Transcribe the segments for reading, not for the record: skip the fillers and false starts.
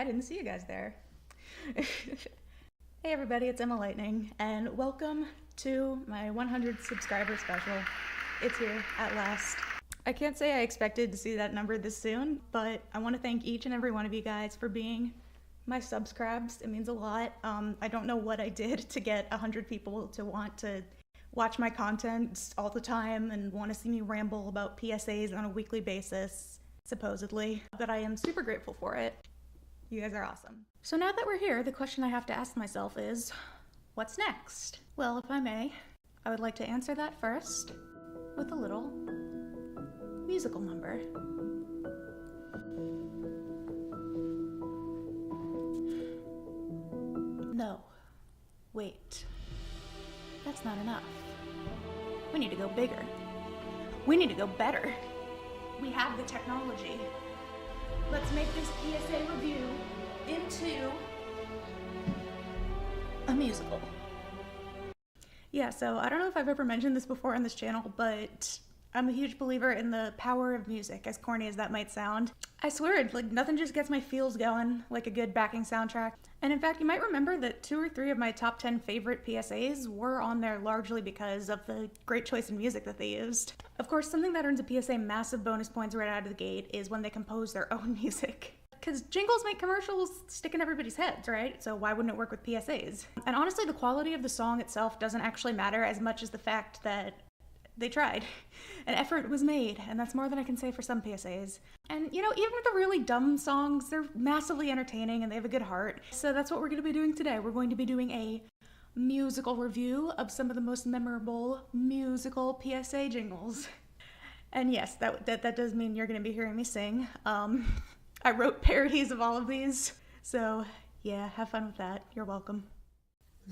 I didn't see you guys there. Hey everybody, it's Emma Lightning, and welcome to my 100 subscriber special. It's here at last. I can't say I expected to see that number this soon, but I want to thank each and every one of you guys for being my subscribes. It means a lot. I don't know what I did to get 100 people to want to watch my content all the time and want to see me ramble about PSAs on a weekly basis, supposedly, but I am super grateful for it. You guys are awesome. So now that we're here, the question I have to ask myself is, what's next? Well, if I may, I would like to answer that first with a little musical number. No, wait, that's not enough. We need to go bigger. We need to go better. We have the technology. Let's make this PSA review into a musical. Yeah, so I don't know if I've ever mentioned this before on this channel, but I'm a huge believer in the power of music, as corny as that might sound. I swear, like, nothing just gets my feels going like a good backing soundtrack. And in fact, you might remember that 2 or 3 of my top 10 favorite PSAs were on there largely because of the great choice in music that they used. Of course, something that earns a PSA massive bonus points right out of the gate is when they compose their own music. Because jingles make commercials stick in everybody's heads, right? So why wouldn't it work with PSAs? And honestly, the quality of the song itself doesn't actually matter as much as the fact that they tried. An effort was made, and that's more than I can say for some PSAs. And you know, even with the really dumb songs, they're massively entertaining and they have a good heart. So that's what we're going to be doing today. We're going to be doing a musical review of some of the most memorable musical PSA jingles. And yes, that does mean you're going to be hearing me sing. I wrote parodies of all of these, so yeah, have fun with that. You're welcome.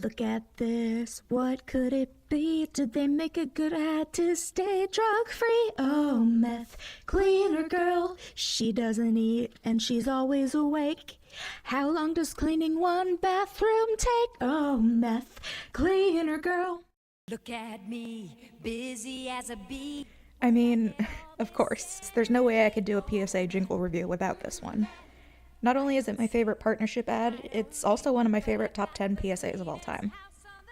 Look at this, what could it be? Did they make a good ad to stay drug-free? Oh, meth cleaner girl, she doesn't eat and she's always awake. How long does cleaning one bathroom take? Oh, meth cleaner girl. Look at me, busy as a bee. I mean, of course, there's no way I could do a PSA jingle review without this one. Not only is it my favorite partnership ad, it's also one of my favorite top 10 PSAs of all time.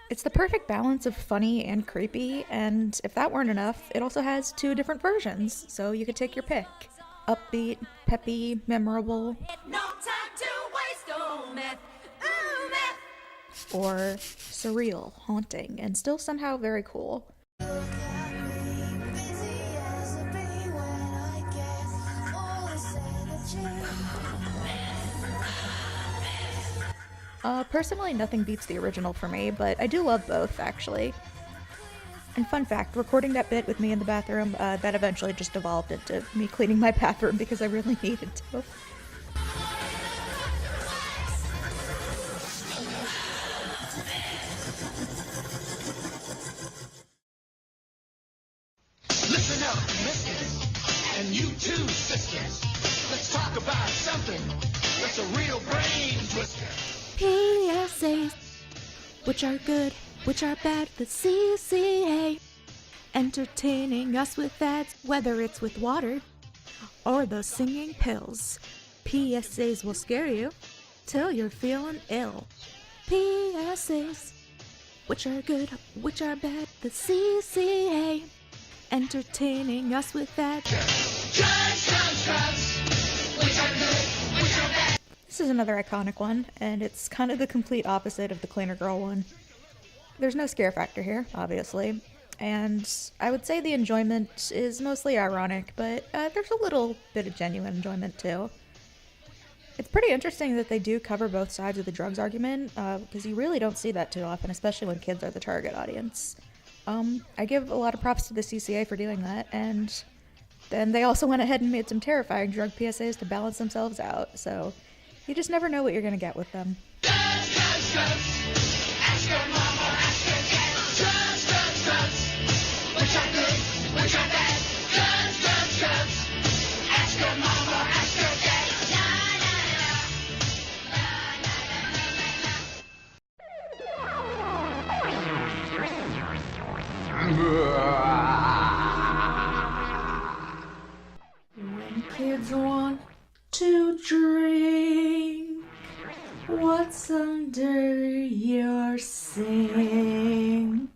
It's the perfect balance of funny and creepy, and if that weren't enough, it also has 2 different versions, so you could take your pick. Upbeat, peppy, memorable, No time to waste, oh meth, meth. or surreal, haunting, and still somehow very cool. Personally, nothing beats the original for me, but I do love both, actually. And fun fact, recording that bit with me in the bathroom, that eventually just evolved into me cleaning my bathroom because I really needed to. Listen up, misters, and you too, sisters. Let's talk about something that's a real brain twister. PSAs, which are good, which are bad, the CCA, entertaining us with ads, whether it's with water or those singing pills. PSAs will scare you till you're feeling ill. PSAs, which are good, which are bad, the CCA, entertaining us with ads. Which are good, which are bad. This is another iconic one, and it's kind of the complete opposite of the Cleaner Girl one. There's no scare factor here, obviously, and I would say the enjoyment is mostly ironic, but there's a little bit of genuine enjoyment too. It's pretty interesting that they do cover both sides of the drugs argument, because you really don't see that too often, especially when kids are the target audience. I give a lot of props to the CCA for doing that, and then they also went ahead and made some terrifying drug PSAs to balance themselves out, so you just never know what you're gonna get with them. Ask your mama, ask your dad. Which are good, which are bad. Ask your mama, ask your dad. When kids want to drink, What's under your sink?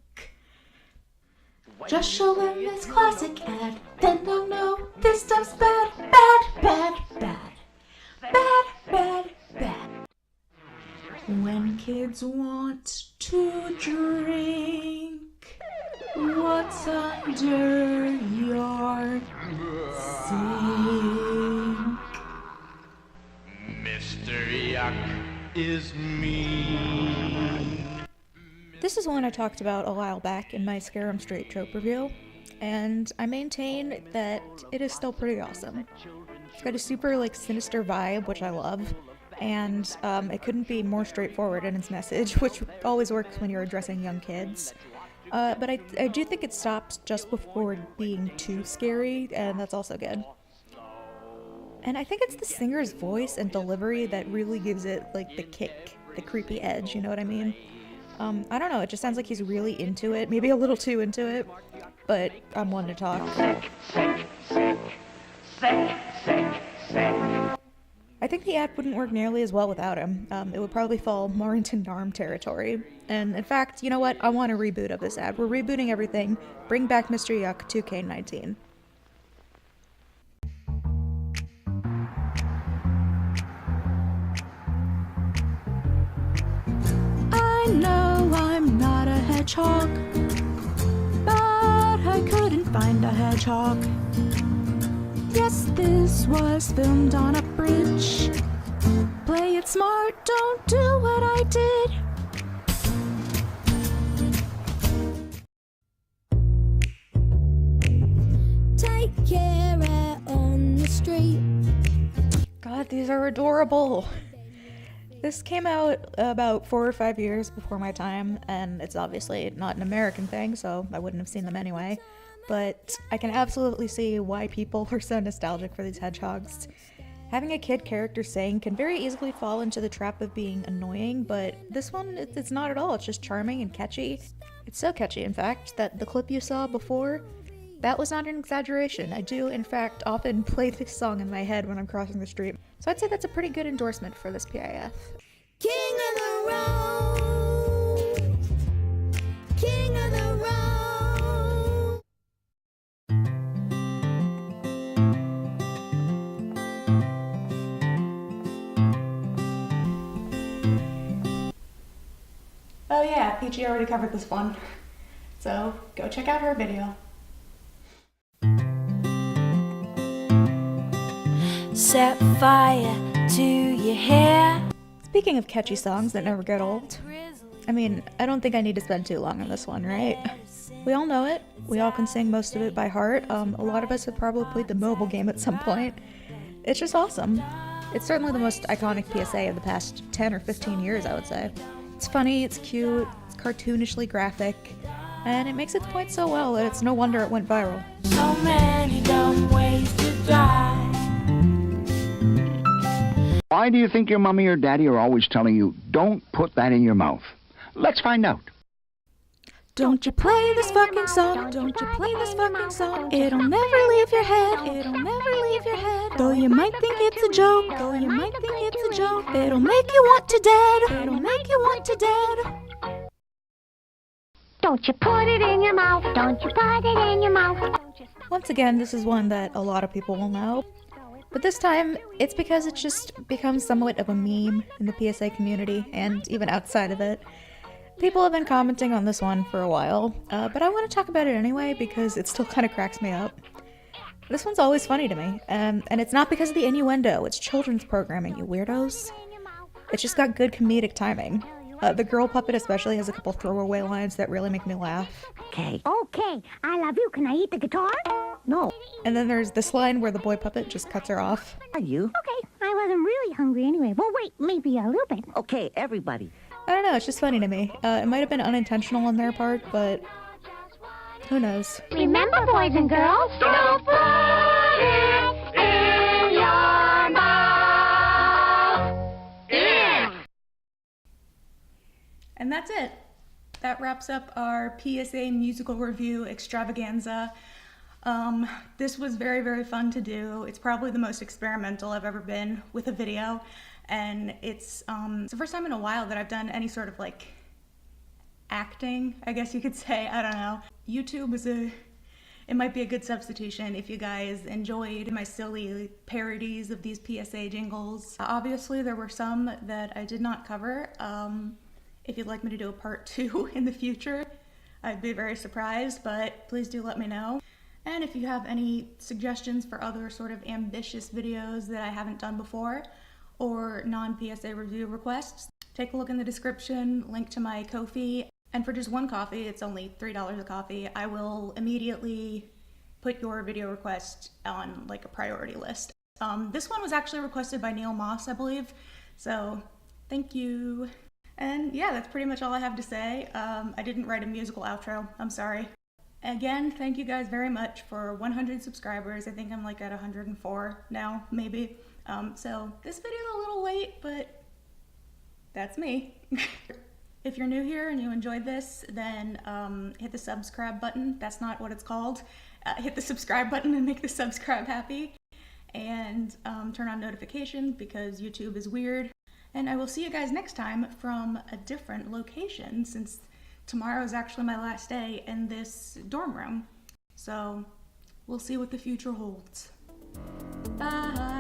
Just show them this classic ad, then they'll know this stuff's bad, bad, bad, bad, bad, bad, bad. When kids want to drink, what's under your sink? Mr. Yuck is me. This is one I talked about a while back in my Scare 'em Straight trope review, and I maintain that it is still pretty awesome. It's got a super sinister vibe, which I love, and it couldn't be more straightforward in its message, which always works when you're addressing young kids. But I do think it stops just before being too scary, and that's also good. And I think it's the singer's voice and delivery that really gives it the kick, the creepy edge, you know what I mean? I don't know, it just sounds like he's really into it, maybe a little too into it, but I'm one to talk. I think the ad wouldn't work nearly as well without him. It would probably fall more into NARM territory. And in fact, you know what? I want a reboot of this ad. We're rebooting everything. Bring back Mr. Yuck 2K19. I know I'm not a hedgehog, but I couldn't find a hedgehog. Yes, this was filmed on a bridge. Play it smart, don't do what I did. Take care out on the street. God, these are adorable. This came out about 4 or 5 years before my time, and it's obviously not an American thing, so I wouldn't have seen them anyway. But I can absolutely see why people are so nostalgic for these hedgehogs. Having a kid character sing can very easily fall into the trap of being annoying, but this one, it's not at all. It's just charming and catchy. It's so catchy, in fact, that the clip you saw before, that was not an exaggeration. I do, in fact, often play this song in my head when I'm crossing the street. So I'd say that's a pretty good endorsement for this PIF. King of the road. King of the road. Oh yeah, Peachy already covered this one. So go check out her video. Set fire to your hair. Speaking of catchy songs that never get old, I mean, I don't think I need to spend too long on this one, right? We all know it. We all can sing most of it by heart. A lot of us have probably played the mobile game at some point. It's just awesome. It's certainly the most iconic PSA of the past 10 or 15 years, I would say. It's funny, it's cute, it's cartoonishly graphic, and it makes its point so well that it's no wonder it went viral. So many dumb ways to die. Why do you think your mommy or daddy are always telling you, don't put that in your mouth? Let's find out. Don't you play this fucking song, don't you play this fucking song. It'll never leave your head, it'll never leave your head. Though you might think it's a joke, though you might think it's a joke. It'll make you want to dead, it'll make you want to dead. Don't you put it in your mouth, don't you put it in your mouth. Once again, this is one that a lot of people will know. But this time, it's because it's just become somewhat of a meme in the PSA community, and even outside of it. People have been commenting on this one for a while, but I want to talk about it anyway because it still kind of cracks me up. This one's always funny to me, and it's not because of the innuendo, it's children's programming, you weirdos. It's just got good comedic timing. The girl puppet especially has a couple throwaway lines that really make me laugh. Okay, I love you. Can I eat the guitar? No. And then there's this line where the boy puppet just cuts her off. Are you? Okay, I wasn't really hungry anyway. Well, wait, maybe a little bit. Okay, everybody. I don't know, it's just funny to me. It might have been unintentional on their part, but who knows? Remember, boys and girls, don't put it in your mouth. Yeah. And that's it. That wraps up our PSA musical review extravaganza. This was very, very fun to do. It's probably the most experimental I've ever been with a video, and it's the first time in a while that I've done any sort of like acting, I guess you could say. I don't know. YouTube is it might be a good substitution if you guys enjoyed my silly parodies of these PSA jingles. Obviously, there were some that I did not cover. If you'd like me to do a part 2 in the future, I'd be very surprised, but please do let me know. And if you have any suggestions for other sort of ambitious videos that I haven't done before, or non-PSA review requests, take a look in the description, link to my Ko-fi. And for just one coffee, it's only $3 a coffee, I will immediately put your video request on like a priority list. This one was actually requested by Neil Moss, I believe, so thank you. And yeah, that's pretty much all I have to say. I didn't write a musical outro, I'm sorry. Again, thank you guys very much for 100 subscribers. I think I'm like at 104 now, maybe. So this video is a little late, but that's me. If you're new here and you enjoyed this, then hit the subscribe button. That's not what it's called. Hit the subscribe button and make the subscribe happy. And turn on notifications because YouTube is weird. And I will see you guys next time from a different location, since tomorrow is actually my last day in this dorm room. So we'll see what the future holds. Bye!